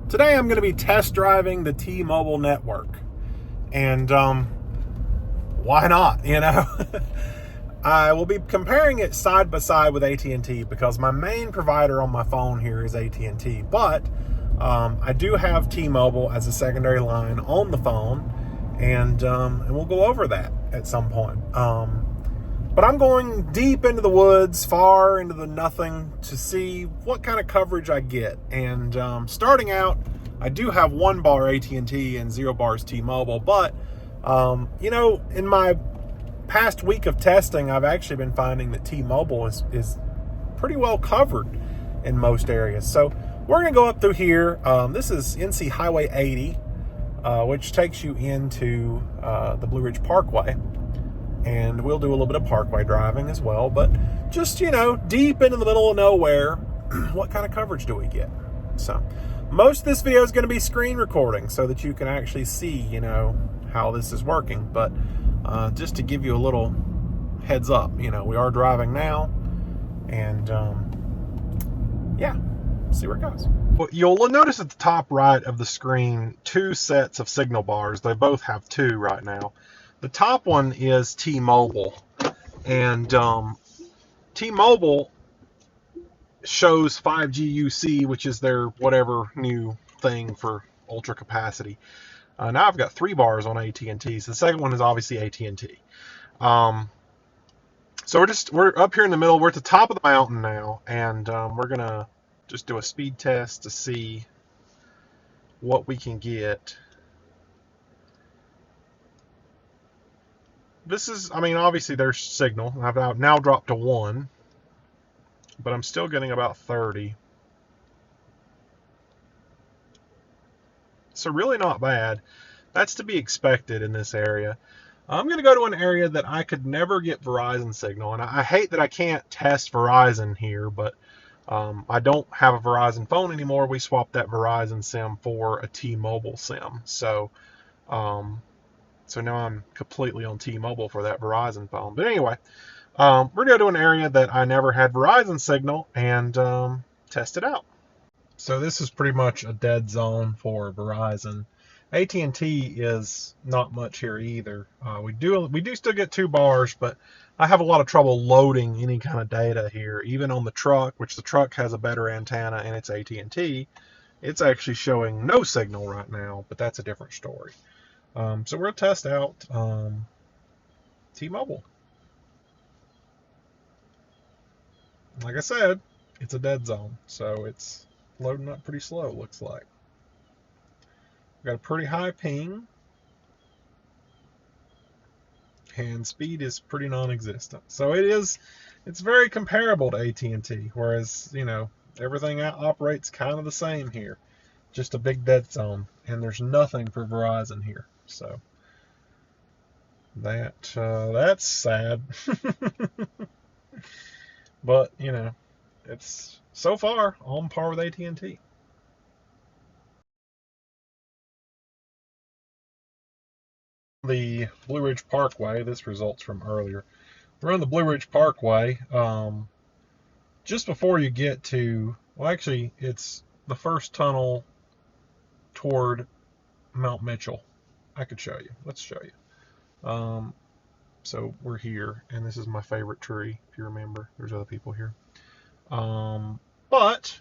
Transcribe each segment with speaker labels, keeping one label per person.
Speaker 1: Today I'm going to be test driving the T-Mobile network. And why not, I will be comparing it side by side with AT&T because my main provider on my phone here is AT&T. But I do have T-Mobile as a secondary line on the phone, and we'll go over that at some point. But I'm going deep into the woods, far into the nothing, to see what kind of coverage I get. And starting out, I do have 1 bar AT&T and 0 bars T-Mobile. But, in my past week of testing, I've actually been finding that T-Mobile is pretty well covered in most areas. So we're going to go up through here. This is NC Highway 80, which takes you into the Blue Ridge Parkway. And we'll do a little bit of parkway driving as well. But just, deep into the middle of nowhere, what kind of coverage do we get? So most of this video is going to be screen recording so that you can actually see, how this is working. But just to give you a little heads up, we are driving now. And, see where it goes. Well, you'll notice at the top right of the screen 2 sets of signal bars. They both have 2 right now. The top one is T-Mobile, and T-Mobile shows 5G UC, which is their whatever new thing for ultra capacity. Now I've got 3 bars on AT&T, so the second one is obviously AT&T. So we're up here in the middle. We're at the top of the mountain now, and we're gonna just do a speed test to see what we can get. This is, obviously there's signal. I've now dropped to 1, but I'm still getting about 30. So really not bad. That's to be expected in this area. I'm going to go to an area that I could never get Verizon signal, and I hate that I can't test Verizon here, but I don't have a Verizon phone anymore. We swapped that Verizon SIM for a T-Mobile SIM, so now I'm completely on T-Mobile for that Verizon phone. But anyway, we're going to go to an area that I never had Verizon signal and test it out. So this is pretty much a dead zone for Verizon. AT&T is not much here either. We do still get 2 bars, but I have a lot of trouble loading any kind of data here. Even on the truck, which the truck has a better antenna and it's AT&T, it's actually showing no signal right now, but that's a different story. So we'll test out T-Mobile. Like I said, it's a dead zone, so it's loading up pretty slow, looks like. We've got a pretty high ping, and speed is pretty non-existent. So it's very comparable to AT&T, whereas, everything operates kind of the same here. Just a big dead zone, and there's nothing for Verizon here. So that's sad. But it's so far on par with AT&T. The Blue Ridge Parkway, this results from earlier. We're on the Blue Ridge Parkway. Just before you get to, well, actually, it's the first tunnel toward Mount Mitchell. I could show you. Let's show you. So we're here, and this is my favorite tree, if you remember. There's other people here. But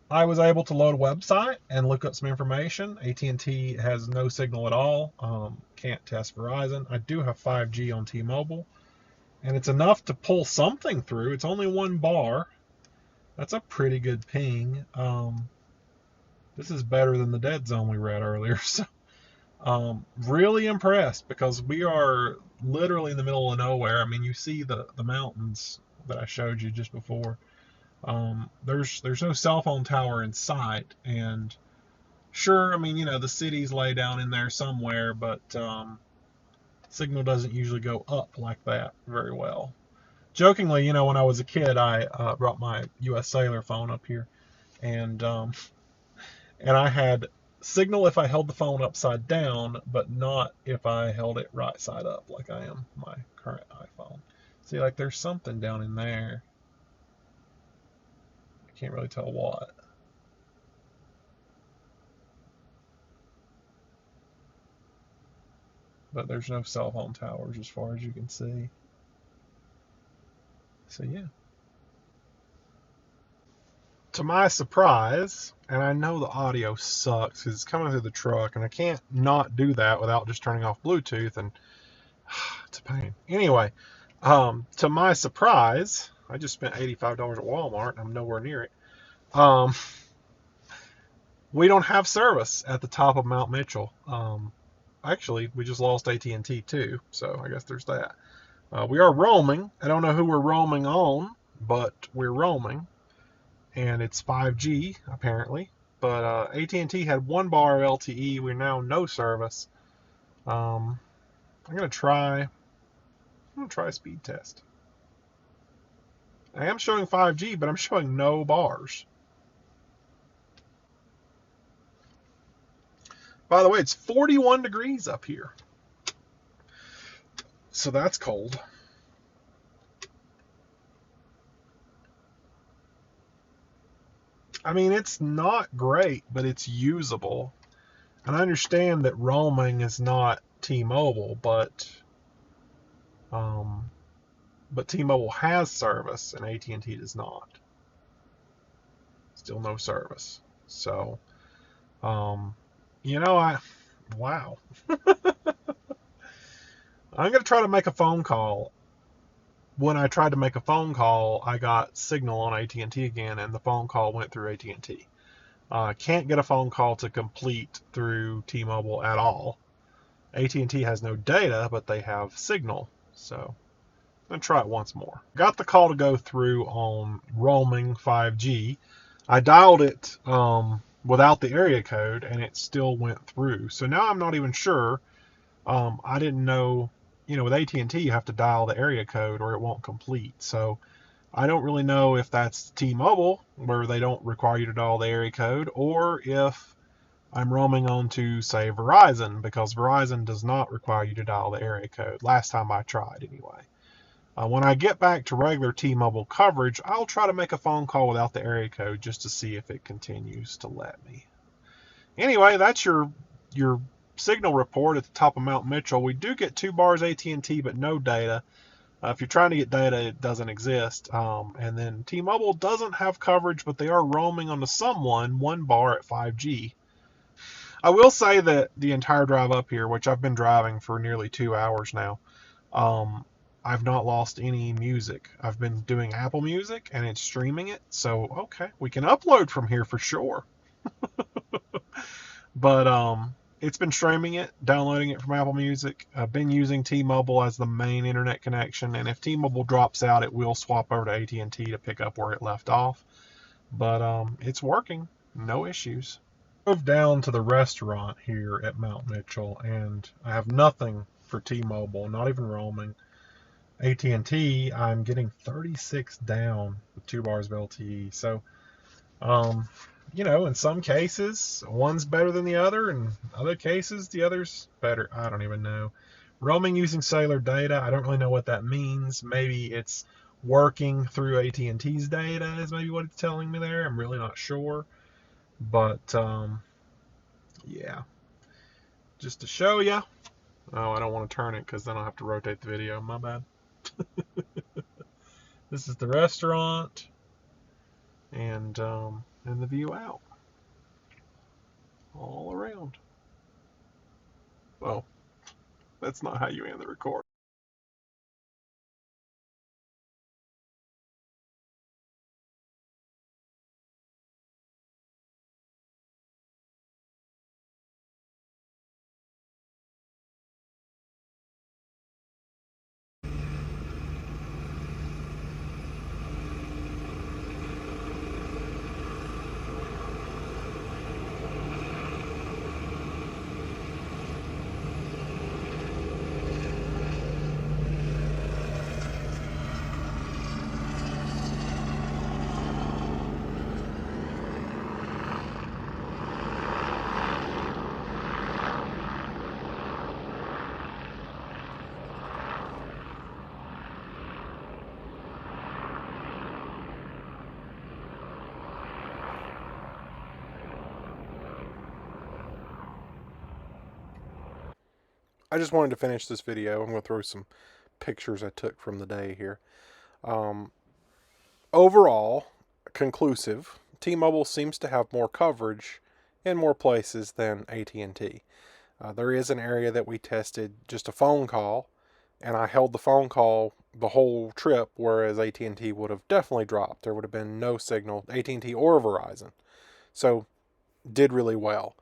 Speaker 1: I was able to load a website and look up some information. AT&T has no signal at all. Can't test Verizon. I do have 5G on T-Mobile, and it's enough to pull something through. It's only 1 bar. That's a pretty good ping. This is better than the dead zone we read earlier. So really impressed, because we are literally in the middle of nowhere. You see the mountains that I showed you just before. There's no cell phone tower in sight, and sure, the cities lay down in there somewhere, but signal doesn't usually go up like that very well. Jokingly, when I was a kid, I brought my US Cellular phone up here, and I had signal if I held the phone upside down, but not if I held it right side up like I am my current iPhone. See, there's something down in there. I can't really tell what. but there's no cell phone towers as far as you can see. So yeah. To my surprise, and I know the audio sucks because it's coming through the truck, and I can't not do that without just turning off Bluetooth, and it's a pain. Anyway, to my surprise, I just spent $85 at Walmart, and I'm nowhere near it. We don't have service at the top of Mount Mitchell. Actually, we just lost AT&T too, so I guess there's that. We are roaming. I don't know who we're roaming on, but we're roaming, and it's 5G apparently. But AT&T had 1 bar of LTE. We're now no service. I'm gonna try a speed test. I am showing 5G, but I'm showing no bars. By the way, it's 41 degrees up here, so that's cold. I mean, it's not great, but it's usable. And I understand that roaming is not T-Mobile, but T-Mobile has service and AT&T does not. Still no service. So, wow. I'm gonna try to make a phone call. When I tried to make a phone call, I got signal on AT&T again, and the phone call went through AT&T. Can't get a phone call to complete through T-Mobile at all. AT&T has no data, but they have signal. So I'm going to try it once more. Got the call to go through on roaming 5G. I dialed it without the area code, and it still went through. So now I'm not even sure. I didn't know, with AT&T you have to dial the area code or it won't complete. So I don't really know if that's T-Mobile, where they don't require you to dial the area code, or if I'm roaming on to, say, Verizon, because Verizon does not require you to dial the area code. Last time I tried, anyway. When I get back to regular T-Mobile coverage, I'll try to make a phone call without the area code just to see if it continues to let me. Anyway, that's your signal report at the top of Mount Mitchell. We do get 2 bars AT&T, but no data. If you're trying to get data, it doesn't exist. And then T-Mobile doesn't have coverage, but they are roaming onto someone 1 bar at 5G. I will say that the entire drive up here, which I've been driving for nearly 2 hours now, I've not lost any music. I've been doing Apple Music, and it's streaming it. So, okay, we can upload from here for sure. But it's been streaming it, downloading it from Apple Music. I've been using T-Mobile as the main internet connection, and if T-Mobile drops out, it will swap over to AT&T to pick up where it left off. But it's working, no issues. Drove down to the restaurant here at Mount Mitchell, and I have nothing for T-Mobile, not even roaming. AT&T, I'm getting 36 down with 2 bars of LTE. So, in some cases, one's better than the other, and other cases, the other's better. I don't even know. Roaming using cellular data, I don't really know what that means. Maybe it's working through AT&T's data is maybe what it's telling me there. I'm really not sure. But, yeah. Just to show you. Oh, I don't want to turn it because then I'll have to rotate the video. My bad. This is the restaurant. And the view out. All around. Well, that's not how you end the record. I just wanted to finish this video. I'm going to throw some pictures I took from the day here. Overall, conclusive, T-Mobile seems to have more coverage in more places than AT&T. There is an area that we tested just a phone call, and I held the phone call the whole trip, whereas AT&T would have definitely dropped. There would have been no signal, AT&T or Verizon. So, did really well.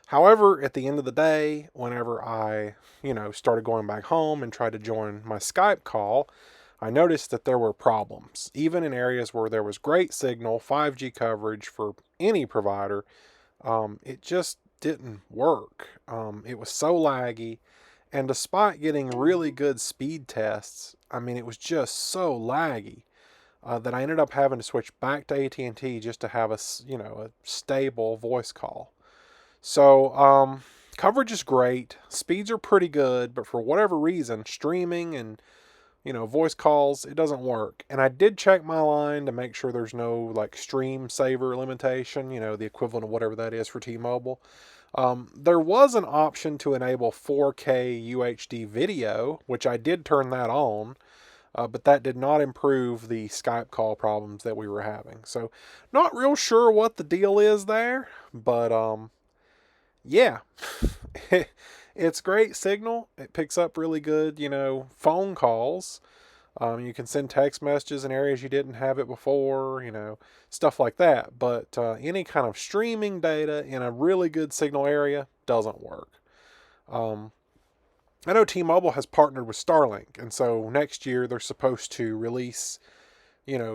Speaker 1: However, at the end of the day, whenever I, started going back home and tried to join my Skype call, I noticed that there were problems. Even in areas where there was great signal, 5G coverage for any provider, it just didn't work. It was so laggy. And despite getting really good speed tests, it was just so laggy that I ended up having to switch back to AT&T just to have a stable voice call. So coverage is great, speeds are pretty good, but for whatever reason, streaming and voice calls, it doesn't work. And I did check my line to make sure there's no stream saver limitation, the equivalent of whatever that is for T-Mobile. There was an option to enable 4K UHD video, which I did turn that on, but that did not improve the Skype call problems that we were having. So not real sure what the deal is there, but yeah, it's great signal. It picks up really good, phone calls. You can send text messages in areas you didn't have it before, stuff like that. But any kind of streaming data in a really good signal area doesn't work. I know T-Mobile has partnered with Starlink, and so next year they're supposed to release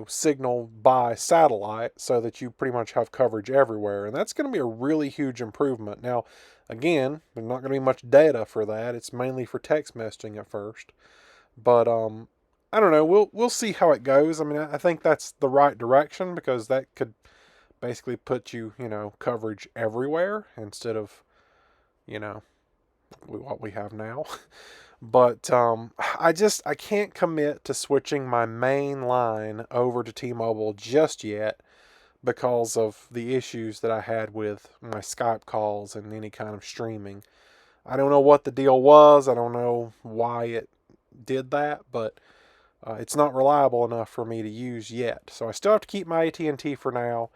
Speaker 1: signal by satellite so that you pretty much have coverage everywhere. And that's going to be a really huge improvement. Now, again, there's not going to be much data for that. It's mainly for text messaging at first. But I don't know. We'll see how it goes. I think that's the right direction because that could basically put you, coverage everywhere instead of, what we have now. But I can't commit to switching my main line over to T-Mobile just yet because of the issues that I had with my Skype calls and any kind of streaming. I don't know what the deal was. I don't know why it did that, but it's not reliable enough for me to use yet. So I still have to keep my AT&T for now.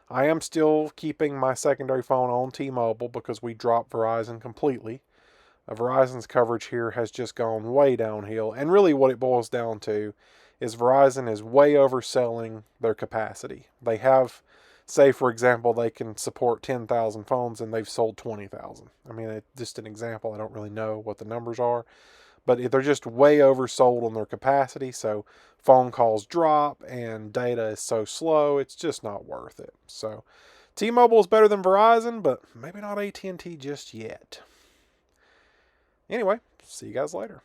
Speaker 1: I am still keeping my secondary phone on T-Mobile because we dropped Verizon completely. Verizon's coverage here has just gone way downhill. And really what it boils down to is Verizon is way overselling their capacity. They have, say for example, they can support 10,000 phones and they've sold 20,000. It's just an example. I don't really know what the numbers are. But they're just way oversold on their capacity. So phone calls drop and data is so slow, it's just not worth it. So T-Mobile is better than Verizon, but maybe not AT&T just yet. Anyway, see you guys later.